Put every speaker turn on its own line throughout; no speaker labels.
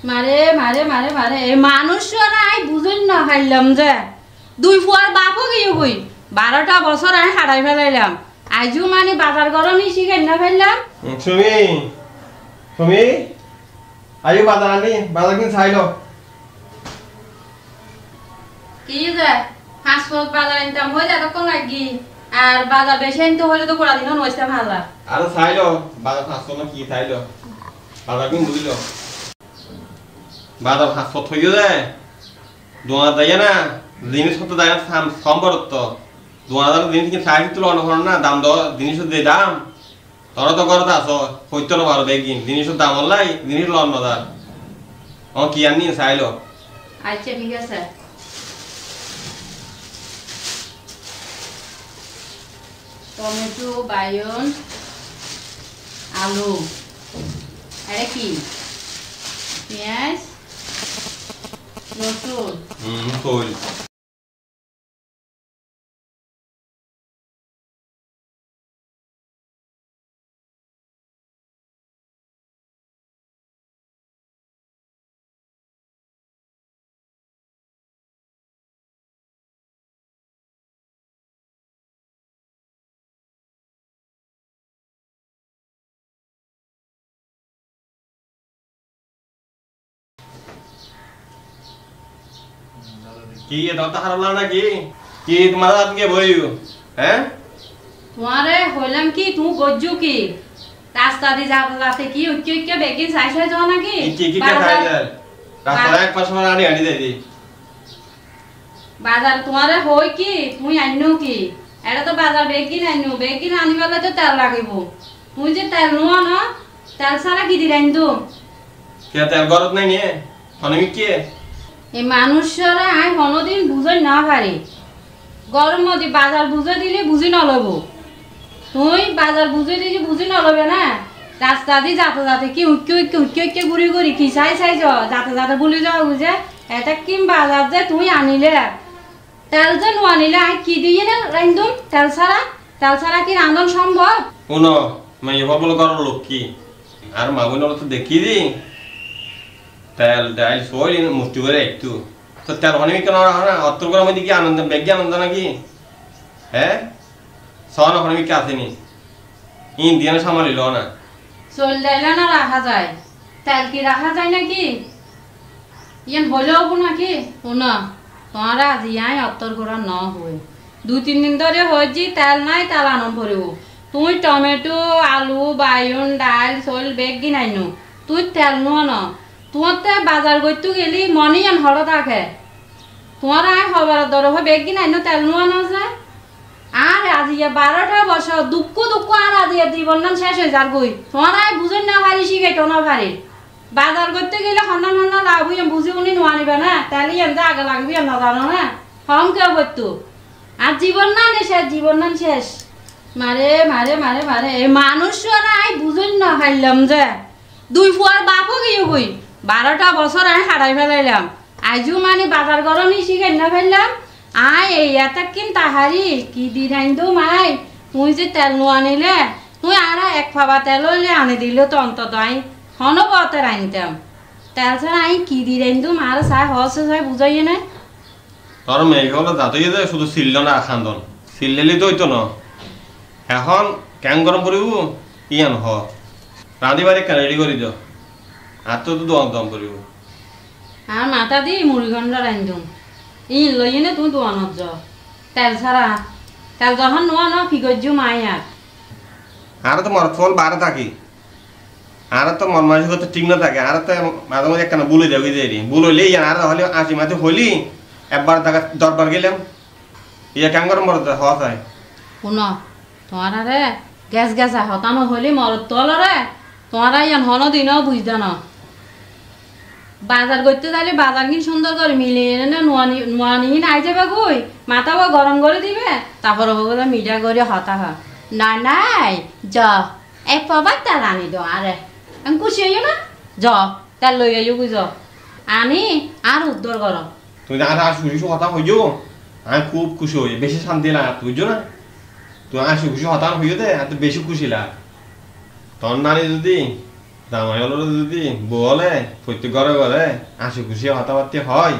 মারে মারে মারে মারে মানুষরা আই বুঝুন না খাইলাম যে দুই ফুয়ার বাপও গিয়ে কই 12টা বছর আমি হারাই ফেলাইলাম আজও মানে বাজার গরমই শিখাই না ফেললাম
সুমি সুমি আইও বাজার আনি বাজার কিন চাইলো
কি যে হাসপাতাল বাজার আনতাম হয়ে যায় তখন লাগি আর বাজার বেশি আনতে হলে তো পুরা দিন নইছে ভালো
আরে চাইলো বাজার হাসপাতাল কি চাইলো বাজার কিন বুঝলো বাজার হাসপাতাল হইও যায় দোয়া যায় না জিনিসপত্র দেয় না সম্পর্ক 2000 জিনিস কি চাই তুলো অনহর না দাম দ জিনিসের যে দাম তোরা তো করতে আসো হইতো না ভালো বেগিন জিনিসের দাম হলাই জিনিস লন না দার ও কি আনি চাইলো
আচ্ছা ঠিক আছে টমেটো বাইগন আলু আরে কি পেঁয়াজ রসুন
কই কি দাওতা হারালা নাকি কি তোমার আজকে বইও হ্যাঁ
তোমারে হইলাম কি তুমি গজ্জু কি রাস্তা দিয়ে যাতে কি উচ্চ উচ্চ বেগিন সাইজ হয়ে যাও নাকি
কি খাই যায় রাস্তা এক পাশে আনি আনি দেই দি
বাজার তোমারে হই কি তুমি আইনো কি এটা তো বাজার বেগিন আনিবেলে তো তেল লাগিব তুমি যে তেল নোয়া না তেল ছাড়া কি দি রাইন্দু
কে তেল গরত নাই নিয়ে অনেক কি
এই মানুষরা আই কোনদিন বুঝাই না পারে গরম মধ্যে বাজার বুঝে দিলে বুঝি নলব তুই বাজার বুঝে দিলে বুঝি নলবে না রাস্তা দিয়ে যাতে কি উক্কে ঘুরি ঘুরি কি চাই যাতে বলি যাও বুঝে এটা কিম বাজার যে তুই আনিলে তেল যে আনিলে আই কি দিয়ে না রান্ধুম তেল ছাড়া কি রান্ধন সম্ভব
শুনো মাই বল করার লোক কি আর মাগুন তো দেখি দি তেল ডাইল সই মুষ্টি করে একটু তো তেল অনেক কেন না অত্তর গরম দিকে আনন্দ বেগে আনন্দ নাকি হ্যাঁ সন অনেক আসেনি ইন্ডিয়ান সামালিল না
চল ডাইলা না রাখা যায় তেল কি রাখা যায় নাকি ইয়ান হলেও নাকি শোনা তোমার আজি আই অত্তর করা ন হয়ে 2-3 দিন ধরে হয়েছি তেল নাই তেল আনন্দ ভরিব তুই টমেটো আলু বাইগন ডাল চল বেগ কিনাইনো তুই তেল নোয়া ন তোমার তো বাজার করতে গেলি মনে আন হল থাকে তোমার আই হবার দর বেগ কিনাইনো তেল নোয়া না যায় আর আজি 12টা বছর দুঃখ আর আজি জীবন শেষ হয়ে যার গই তোমার আই বুঝেন না পারি শিখাইতো না পারি বাজার করতে গেলে হন্না লাভ বুঝি উনি নোয়ানিবে না তাহলে এমনি আগে লাগবি না জানো না হম কেউ করতো আর জীবন শেষ মারে মারে মারে মারে মানুষরা আই বুঝেন না খাইলাম যে দুই ফুয়ার বাপও গিয়ে কই 12টা বছর আমি হারাই ফেলাইলাম আজও মানে বাজার গরমই শিখাই না ফেললাম আই এইটা কিন তাহারি কি দি রাইন্দো মাই তুই যে তেল নোয়ানিলে তুই আর এক ফাবা তেল হইলে আনি দিল তো অন্তত আই হন পথে রাইনতাম তেল ছাড়া আই কি দি রাইন্দো মার চাই হসে চাই বুঝাইয়ে নাই
তোর মেয়েগুলো যাতেই যে শুধু সিলল না খান্দন সিললেলি তো হইতো না এখন কেন গরম করিব ইয়ান হ রাঁধি বাড়ি কেন রেডি করি দিও আর তো দম করিব
আর মাথা দি মুড়ি ঘন্ট রাইন্দুম লইয়ে নে তুমি দোয়ানত যাও তেল ছাড়া তেল যখন নোয়া না ফিগজ্জু মাইয়া
আর তো মর ফল বারে থাকি আর তো মন মাঝে তো ঠিক না থাকে আর তো মাঝে মাঝে একখানা বুলে যাবি দেরি বুলইলে ইয়ান আর হলে আসি মাঝে হইলি একবার দেখা দরবার গেলাম ইয়া কেন গরম মর হওয়া চাই
শুন তোমার আরে গ্যাস হতানো হইলি মরত তল রে তোমার ইয়ান হন দিনও বুঝদা না বাজার করতে যাইলে বাজার কি সুন্দর করে মিলিয়ে নোয়ানি নাই যাবে কই মাথা গরম করে দিবে তারপর মিডিয়া করে হতা হয় নাই য এক পাবার তেল আনি দো আরে আমি খুশি হইও না য তেল লই আইও বুঝ আনি আর উদ্ধার কর
তুই আর খুশি হতা হইও আমি খুব খুশি হই বেশি শান্তি না বুঝছো না তুই আর খুশি হতা হইও দে আর বেশি খুশি লাগ তোর নানি যদি জামাই হলো যদি বলে প্রত্যেক ঘরে ঘরে হাসি খুশি কথাবার্তা হয়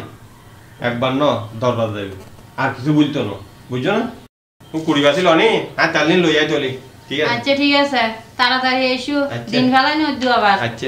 একবার ন দরবার দেবে আর কিছু বলতো না বুঝছো না কুড়ি বাসিল অনি আর তার দিন লইয়াই চলি ঠিক আছে
আচ্ছা ঠিক আছে তাড়াতাড়ি এসো
আচ্ছা।
দিন ফেলাই নদ্দু আবার
আচ্ছা